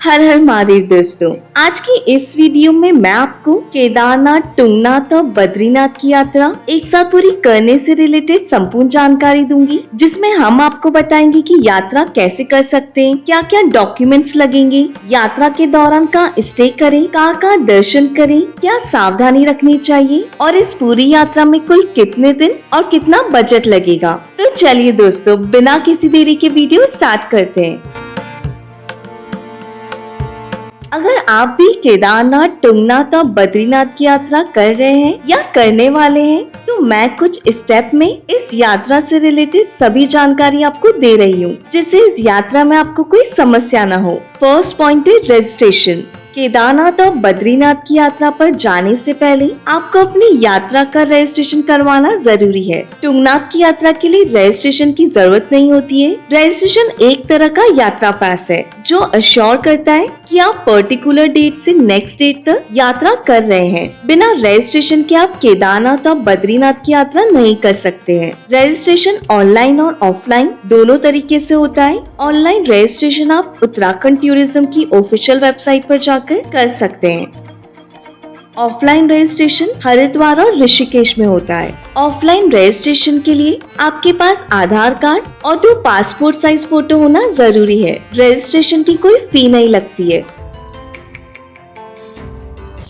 हर हर महादेव दोस्तों, आज की इस वीडियो में मैं आपको केदारनाथ, तुंगनाथ और बद्रीनाथ की यात्रा एक साथ पूरी करने से रिलेटेड संपूर्ण जानकारी दूंगी, जिसमें हम आपको बताएंगे कि यात्रा कैसे कर सकते हैं, क्या क्या डॉक्यूमेंट्स लगेंगे, यात्रा के दौरान कहाँ स्टे करें, कहाँ दर्शन करें, क्या सावधानी रखनी चाहिए और इस पूरी यात्रा में कुल कितने दिन और कितना बजट लगेगा। तो चलिए दोस्तों, बिना किसी देरी के वीडियो स्टार्ट करते हैं। अगर आप भी केदारनाथ, तुंगनाथ और बद्रीनाथ की यात्रा कर रहे हैं या करने वाले हैं, तो मैं कुछ स्टेप में इस यात्रा से रिलेटेड सभी जानकारी आपको दे रही हूँ, जिससे इस यात्रा में आपको कोई समस्या न हो। फर्स्ट पॉइंट है रजिस्ट्रेशन। केदारनाथ और बद्रीनाथ की यात्रा पर जाने से पहले आपको अपनी यात्रा का रजिस्ट्रेशन करवाना जरूरी है। तुंगनाथ की यात्रा के लिए रजिस्ट्रेशन की जरूरत नहीं होती है। रजिस्ट्रेशन एक तरह का यात्रा पास है जो अश्योर करता है कि आप पर्टिकुलर डेट से नेक्स्ट डेट तक यात्रा कर रहे हैं। बिना रजिस्ट्रेशन के आप केदारनाथ और बद्रीनाथ की यात्रा नहीं कर सकते हैं। रजिस्ट्रेशन ऑनलाइन और ऑफलाइन दोनों तरीके से होता है। ऑनलाइन रजिस्ट्रेशन आप उत्तराखंड टूरिज्म की ऑफिशियल वेबसाइट पर जाकर कर सकते हैं। ऑफलाइन रजिस्ट्रेशन हरिद्वार और ऋषिकेश में होता है। ऑफलाइन रजिस्ट्रेशन के लिए आपके पास आधार कार्ड और 2 पासपोर्ट साइज फोटो होना जरूरी है। रजिस्ट्रेशन की कोई फी नहीं लगती है।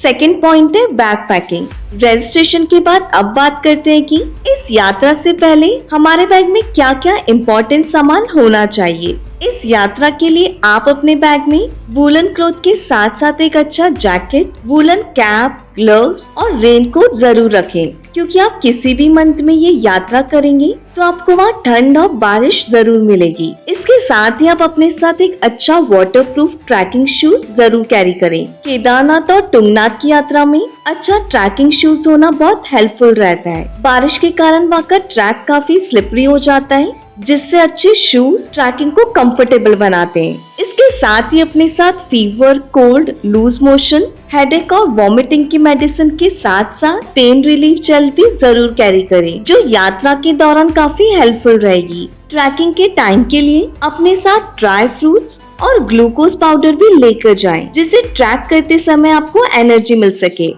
सेकेंड पॉइंट है बैग पैकिंग। रजिस्ट्रेशन के बाद अब बात करते हैं कि इस यात्रा से पहले हमारे बैग में क्या क्या इम्पोर्टेंट सामान होना चाहिए। इस यात्रा के लिए आप अपने बैग में वूलन क्लॉथ के साथ साथ एक अच्छा जैकेट, वूलन कैप, ग्लव्स और रेनकोट जरूर रखें, क्योंकि आप किसी भी मंथ में ये यात्रा करेंगे तो आपको वहाँ ठंड और बारिश जरूर मिलेगी। इसके साथ ही आप अपने साथ एक अच्छा वाटरप्रूफ ट्रैकिंग शूज जरूर कैरी करें। केदारनाथ और तुंगनाथ की यात्रा में अच्छा ट्रैकिंग शूज होना बहुत हेल्पफुल रहता है। बारिश के कारण वहाँ का ट्रैक काफी स्लिपरी हो जाता है, जिससे अच्छे शूज ट्रैकिंग को कंफर्टेबल बनाते हैं। इसके साथ ही अपने साथ fever, cold, loose motion, headache और वॉमिटिंग की मेडिसिन के साथ साथ पेन रिलीफ जेल भी जरूर कैरी करें, जो यात्रा के दौरान काफी हेल्पफुल रहेगी। ट्रैकिंग के टाइम के लिए अपने साथ ड्राई फ्रूट्स और ग्लूकोज पाउडर भी लेकर जाएं, जिससे ट्रैक करते समय आपको एनर्जी मिल सके।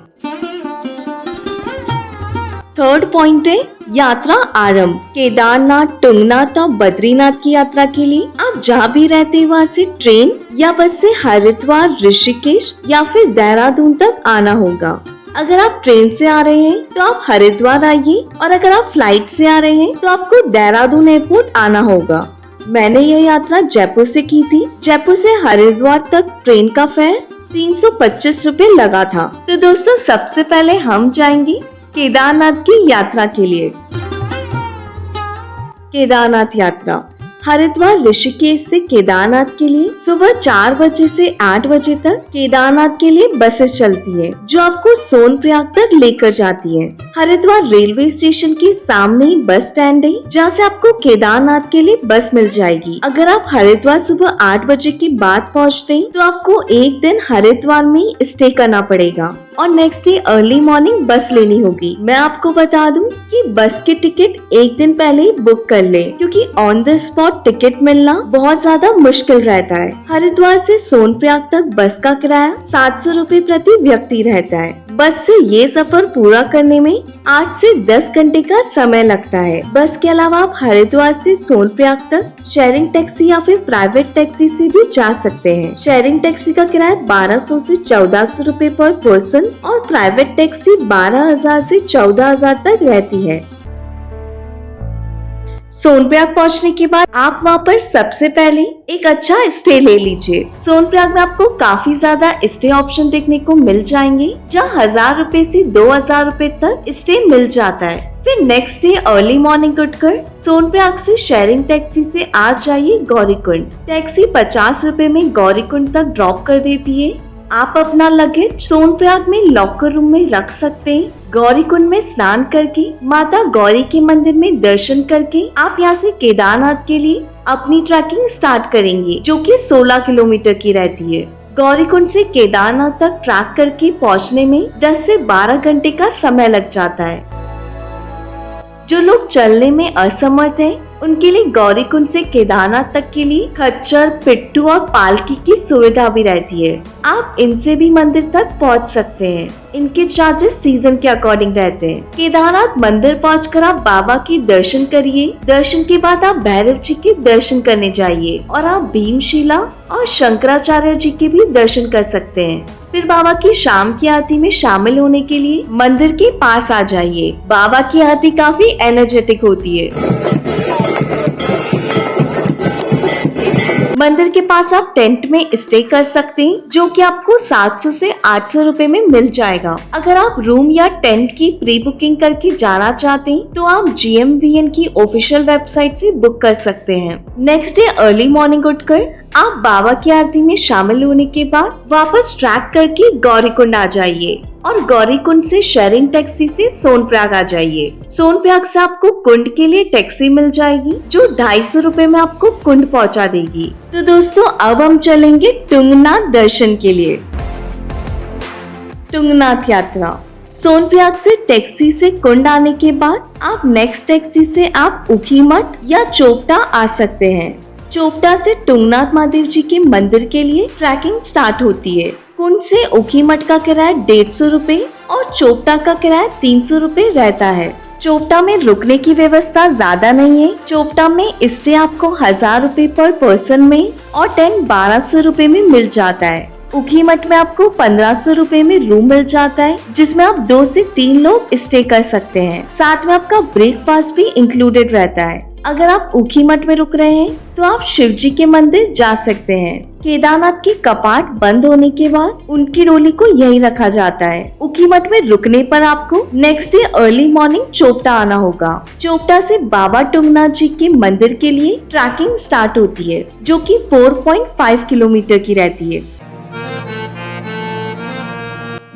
थर्ड पॉइंट है यात्रा आरंभ। केदारनाथ, तुंगनाथ और बद्रीनाथ की यात्रा के लिए आप जहाँ भी रहते हैं वहाँ से ट्रेन या बस से हरिद्वार, ऋषिकेश या फिर देहरादून तक आना होगा। अगर आप ट्रेन से आ रहे हैं तो आप हरिद्वार आइए, और अगर आप फ्लाइट से आ रहे हैं तो आपको देहरादून एयरपोर्ट आना होगा। मैंने यह यात्रा जयपुर से की थी। जयपुर से हरिद्वार तक ट्रेन का फेयर 325 रुपए लगा था। तो दोस्तों, सबसे पहले हम जाएंगे केदारनाथ की यात्रा के लिए। केदारनाथ यात्रा हरिद्वार ऋषिकेश से केदारनाथ के लिए सुबह 4 बजे से 8 बजे तक केदारनाथ के लिए बसेस चलती है, जो आपको सोनप्रयाग तक लेकर जाती है। हरिद्वार रेलवे स्टेशन के सामने ही बस स्टैंड है, जहाँ से आपको केदारनाथ के लिए बस मिल जाएगी। अगर आप हरिद्वार सुबह 8 बजे के बाद पहुँचते हैं तो आपको एक दिन हरिद्वार में ही स्टे करना पड़ेगा और नेक्स्ट डे अर्ली मॉर्निंग बस लेनी होगी। मैं आपको बता दूं कि बस की टिकट एक दिन पहले ही बुक कर ले, क्योंकि ऑन द स्पॉट टिकट मिलना बहुत ज्यादा मुश्किल रहता है। हरिद्वार से सोनप्रयाग तक बस का किराया 700 रुपए प्रति व्यक्ति रहता है। बस से ये सफर पूरा करने में 8 से 10 घंटे का समय लगता है। बस के अलावा आप हरिद्वार से सोनप्रयाग तक शेयरिंग टैक्सी या फिर प्राइवेट टैक्सी से भी जा सकते हैं। शेयरिंग टैक्सी का किराया 1200 से 1400 रुपए पर पर्सन और प्राइवेट टैक्सी 12,000 से 14,000 तक रहती है। सोनप्रयाग पहुंचने के बाद आप वहां पर सबसे पहले एक अच्छा स्टे ले लीजिए। सोनप्रयाग में आपको काफी ज्यादा स्टे ऑप्शन देखने को मिल जाएंगे, जहां 1000 रुपए से 2000 रुपए तक स्टे मिल जाता है। फिर नेक्स्ट डे अर्ली मॉर्निंग उठकर सोनप्रयाग से शेयरिंग टैक्सी से आ जाइए गौरीकुंड। टैक्सी 50 रुपए में गौरीकुंड तक ड्रॉप कर देती है। आप अपना लगेज सोनप्रयाग में लॉकर रूम में रख सकते हैं। गौरीकुंड में स्नान करके माता गौरी के मंदिर में दर्शन करके आप यहाँ से केदारनाथ के लिए अपनी ट्रैकिंग स्टार्ट करेंगे, जो कि 16 किलोमीटर की रहती है। गौरीकुंड से केदारनाथ तक ट्रैक करके पहुँचने में 10 से 12 घंटे का समय लग जाता है। जो लोग चलने में असमर्थ हैं उनके लिए गौरीकुंड से केदारनाथ तक के लिए खच्चर, पिट्ठू और पालकी की सुविधा भी रहती है। आप इनसे भी मंदिर तक पहुंच सकते हैं। इनके चार्जेस सीजन के अकॉर्डिंग रहते हैं। केदारनाथ मंदिर पहुंचकर आप बाबा के दर्शन करिए। दर्शन के बाद आप भैरव जी के दर्शन करने जाइए और आप भीमशिला और शंकराचार्य जी के भी दर्शन कर सकते हैं। फिर बाबा की शाम की आरती में शामिल होने के लिए मंदिर के पास आ जाइए। बाबा की आरती काफी एनर्जेटिक होती है। मंदिर के पास आप टेंट में स्टे कर सकते हैं, जो कि आपको 700 से 800 रुपए में मिल जाएगा। अगर आप रूम या टेंट की प्री बुकिंग करके जाना चाहते हैं तो आप GMVN की ऑफिशियल वेबसाइट से बुक कर सकते हैं। नेक्स्ट डे अर्ली मॉर्निंग उठकर आप बाबा की आरती में शामिल होने के बाद वापस ट्रैक करके गौरीकुंड आ जाइए और गौरीकुंड से शेयरिंग टैक्सी से सोनप्रयाग आ जाइए। सोनप्रयाग से आपको कुंड के लिए टैक्सी मिल जाएगी जो 250 रुपए में आपको कुंड पहुंचा देगी। तो दोस्तों अब हम चलेंगे तुंगनाथ दर्शन के लिए। तुंगनाथ यात्रा सोनप्रयाग से टैक्सी से कुंड आने के बाद आप नेक्स्ट टैक्सी से आप ऊखीमठ या चोपटा आ सकते हैं। चोपटा से तुंगनाथ महादेव जी के मंदिर के लिए ट्रैकिंग स्टार्ट होती है। कुंड से ऊखीमठ का किराया 150 रुपए और चोपटा का किराया 300 रुपए रहता है। चोपटा में रुकने की व्यवस्था ज्यादा नहीं है। चोपटा में स्टे आपको 1000 रुपए पर पर्सन में और टेंट 1200 रुपए में मिल जाता है। ऊखीमठ में आपको 1500 रुपए में रूम मिल जाता है, जिसमें आप 2 से 3 लोग स्टे कर सकते हैं। साथ में आपका ब्रेकफास्ट भी इंक्लूडेड रहता है। अगर आप ऊखीमठ में रुक रहे हैं तो आप शिव जी के मंदिर जा सकते हैं। केदारनाथ के कपाट बंद होने के बाद उनकी डोली को यहीं रखा जाता है। ऊखीमठ में रुकने पर आपको next day early morning Chopta आना होगा। चोपटा से बाबा तुंगनाथ जी के मंदिर के लिए ट्रैकिंग स्टार्ट होती है, जो कि 4.5 किलोमीटर की रहती है।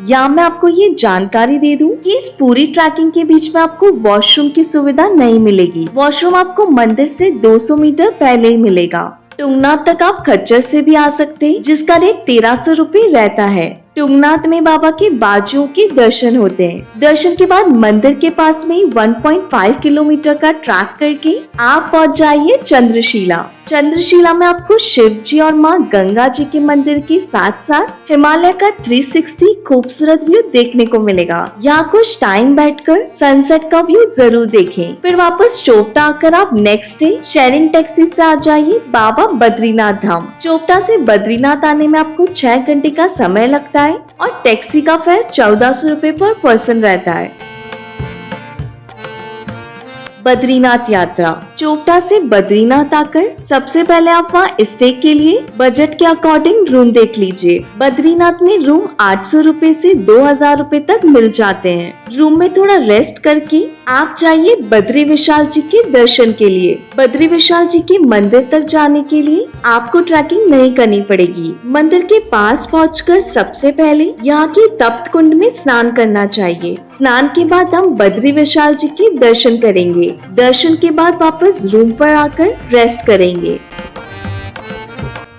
यहाँ मैं आपको ये जानकारी दे दूं कि इस पूरी ट्रैकिंग के बीच में आपको वॉशरूम की सुविधा नहीं मिलेगी। वॉशरूम आपको मंदिर से 200 मीटर पहले ही मिलेगा। तुंगनाथ तक आप खच्चर से भी आ सकते हैं, जिसका रेट 1300 रुपए रहता है। तुंगनाथ में बाबा के बाजुओं के दर्शन होते हैं। दर्शन के बाद मंदिर के पास में 1.5 किलोमीटर का ट्रैक करके आप पहुंच जाइए चंद्रशिला। चंद्रशिला में आपको शिव जी और माँ गंगा जी के मंदिर के साथ साथ हिमालय का 360 खूबसूरत व्यू देखने को मिलेगा। यहाँ कुछ टाइम बैठकर सनसेट का व्यू जरूर देखें। फिर वापस चोपटा आकर आप नेक्स्ट डे शेयरिंग टैक्सी से आ जाइए बाबा बद्रीनाथ धाम। चोपटा से बद्रीनाथ आने में आपको 6 घंटे का समय लगता है और टैक्सी का फेयर 1400 रुपए पर पर्सन रहता है। बद्रीनाथ यात्रा चोपटा से बद्रीनाथ आकर सबसे पहले आप वहाँ स्टे के लिए बजट के अकॉर्डिंग रूम देख लीजिए। बद्रीनाथ में रूम 800 रुपए से 2000 रुपए तक मिल जाते हैं। रूम में थोड़ा रेस्ट करके आप जाइए बद्री विशाल जी के दर्शन के लिए। बद्री विशाल जी के मंदिर तक जाने के लिए आपको ट्रैकिंग नहीं करनी पड़ेगी। मंदिर के पास पहुंचकर सबसे पहले यहाँ की तप्त कुंड में स्नान करना चाहिए। स्नान के बाद हम बद्री विशाल जी के दर्शन करेंगे। दर्शन के बाद वापस रूम पर आकर रेस्ट करेंगे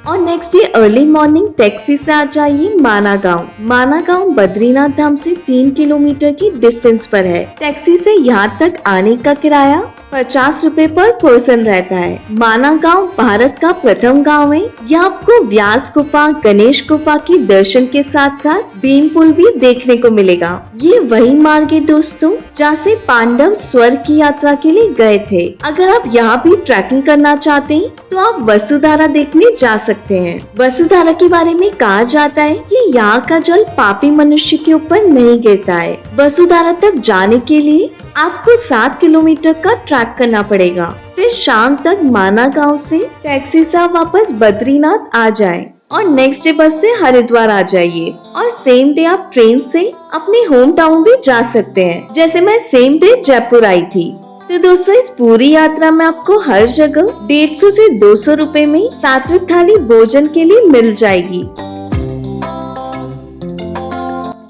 और next day early morning taxi से आ जाइए माना गांव। माना गांव बद्रीनाथ धाम से 3 किलोमीटर की डिस्टेंस पर है। टैक्सी से यहाँ तक आने का किराया 50 रुपए पर पर्सन रहता है। माना गांव भारत का प्रथम गांव है। यहाँ आपको व्यास गुफा, गणेश गुफा के दर्शन के साथ साथ भीम पुल भी देखने को मिलेगा। ये वही मार्ग है दोस्तों जहाँ से पांडव स्वर्ग की यात्रा के लिए गए थे। अगर आप यहाँ भी ट्रैकिंग करना चाहते हैं तो आप वसुधारा देखने जा सकते हैं। वसुधारा के बारे में कहा जाता है कि यहाँ का जल पापी मनुष्य के ऊपर नहीं गिरता है। वसुधारा तक जाने के लिए आपको 7 किलोमीटर का ट्रैक करना पड़ेगा। फिर शाम तक माना गांव से टैक्सी से वापस बद्रीनाथ आ जाएं और नेक्स्ट डे बस से हरिद्वार आ जाइए और सेम डे आप ट्रेन से अपने होम टाउन भी जा सकते हैं। जैसे मैं सेम डे जयपुर आई थी। तो दोस्तों इस पूरी यात्रा में आपको हर जगह 150 से 200 रुपए में सात्विक थाली भोजन के लिए मिल जाएगी।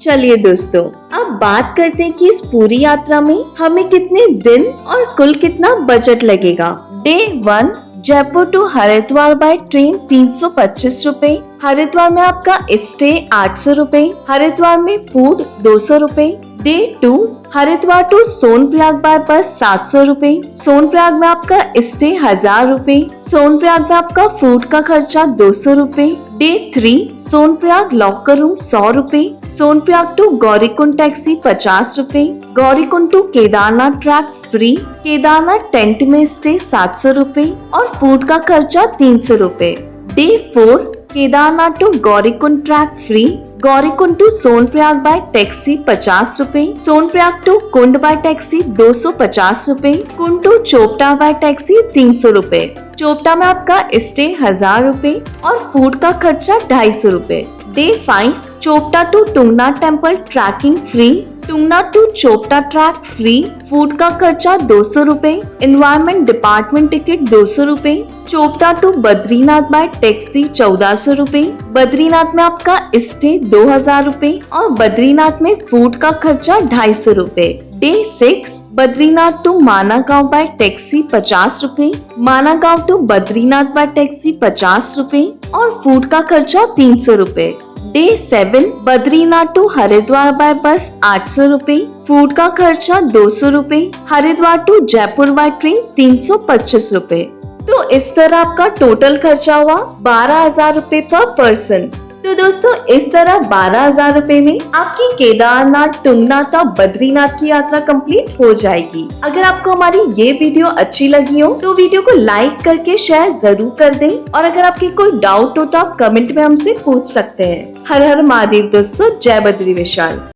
चलिए दोस्तों अब बात करते हैं कि इस पूरी यात्रा में हमें कितने दिन और कुल कितना बजट लगेगा। Day 1 Jaipur to Haridwar by train 325 रुपए। हरिद्वार में आपका स्टे 800 रुपए। हरिद्वार में फूड 200 रुपए। Day 2 Haridwar to Sonprayag by bus 700 रूपए। सोनप्रयाग में आपका स्टे 1000 रूपए। सोनप्रयाग में आपका फूड का खर्चा 200 रूपए। डे 3 सोनप्रयाग लॉकर रूम 100 रूपए। सोनप्रयाग टू गौरीकुंड टैक्सी 50 रूपए। Gaurikund to Kedarnath trek free. Kedarnath tent में स्टे 700 रूपए और फूड का खर्चा 300 रूपए। Day 4 Kedarnath to Gaurikund trek free. Gaurikund to Sonprayag by taxi 50 रूपए। Sonprayag to Kund by taxi 250 रूपए। Kund to Chopta by taxi 300 रूपए। चोपटा में आपका स्टे 1000 रूपए और फूड का खर्चा 250 रूपए। Day 5 Chopta to Tungnath temple trekking free. Tungnath to Chopta trek free. Food का खर्चा 200 रूपए। एनवायरमेंट डिपार्टमेंट टिकट 200 रूपए। Chopta to Badrinath by taxi 1400 रूपए। बद्रीनाथ में आपका स्टे 2000 रूपए और बद्रीनाथ में फूड का खर्चा 250 रूपए। डे 6 बद्रीनाथ टू माना गांव बाय टैक्सी 50 रूपए। माना गांव टू बद्रीनाथ बाय टैक्सी 50 रूपए और फूड का खर्चा 300 रूपए। Day 7 Badrinath to Haridwar by bus 800 रूपए। फूड का खर्चा 200 रूपए। Haridwar to Jaipur by train 325 रूपए। तो इस तरह आपका टोटल खर्चा हुआ 12,000 रूपए पर पर्सन। तो दोस्तों इस तरह 12,000 रूपए में आपकी केदारनाथ, टुंगनाथ और बद्रीनाथ की यात्रा कंप्लीट हो जाएगी। अगर आपको हमारी ये वीडियो अच्छी लगी हो तो वीडियो को लाइक करके शेयर जरूर कर दें और अगर आपके कोई डाउट हो तो आप कमेंट में हमसे पूछ सकते हैं। हर हर महादेव दोस्तों, जय बद्री विशाल।